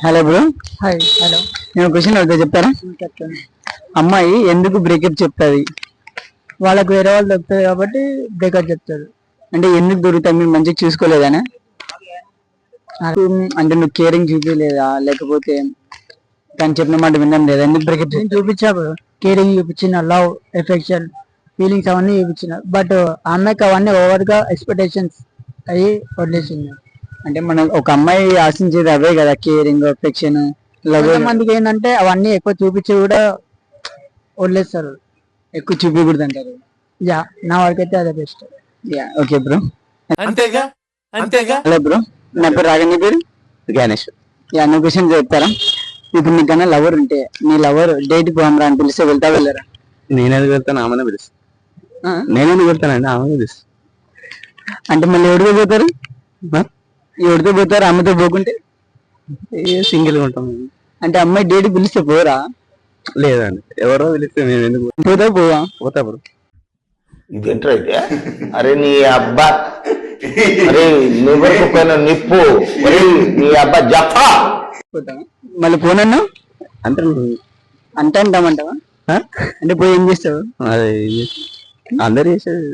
Hello bro. Hi. Hello. నేను question అడిగితే చెప్తారా? చెప్తాను. అమ్మాయి ఎందుకు బ్రేకప్ చెప్తాది? వాళ్ళకి వేరే వాళ్ళు దొరుకుతారు కాబట్టి బ్రేకప్ చెప్తారు. అంటే ఎందుకు దొరుకుతాయి? మీరు మంచిగా చూసుకోలేదానే? అంటే నువ్వు కేరింగ్ చూపించలేదా, లేకపోతే తను చెప్పిన మాట విన్నాం లేదా? ఎందుకు బ్రేకప్? నేను చూపించా బ్రో, కేరింగ్ చూపించిన, లవ్, ఎఫెక్షన్, ఫీలింగ్స్ అవన్నీ చూపించిన. బట్ ఆ అమ్మాయికి అవన్నీ ఓవర్ గా ఎక్స్పెక్టేషన్స్ అయ్యి వదిలేసింది. అంటే మనం ఒక అమ్మాయి ఆశించేది అవే కదా, కేరింగ్, ఎఫెక్షన్, లవ్. కొంతమందికి ఏంటంటే అవన్నీ ఎక్కువ చూపించి కూడా వదిలేస్తారు. ఎక్కువ చూపించకూడదు అంటారు. యా, నా వరకు అయితే అదే బెస్ట్. Yeah, okay bro. అంతేగా అంతేగా. హలో బ్రో, నా పేరు రాగని, పేరు గణేష్. యా, నువ్వు క్వశ్చన్ చెప్తారా? ఇప్పుడు నీకన్నా లవర్ ఉంటే నీ లవర్ డేట్ పోమరా అని పిలిస్తే వెళ్తా వెళ్ళరా? నేనేది వెళ్తాను, ఆమెనే పిలుస్తా. నేనేది వెళ్తానండి, ఆమెనే పిలుస్తా. అంటే మళ్ళీ ఎవరితో పోతారు? ఎవరితో పోతారు? అమ్మతో పోకుంటే సింగిల్ గా ఉంటాం. అంటే అమ్మాయి డేట్ పిలిస్తే పోరా? లేదండి, ఎవరో పిలిస్తే మేము ఎందుకు పోతా పోవా? పోతా బ్రో. ఇదేంట్రా అయితే? అరే నీ అబ్బా, అరే నివరకు పైన నిప్పు, అరే నీ అబ్బా జఫా. పోతా మళ్ళీ పోనన్నా అంటే అంటే అంటామంటావా? అంటే పోయి ఏం చేస్తావు? అదే అందరు చేసేది.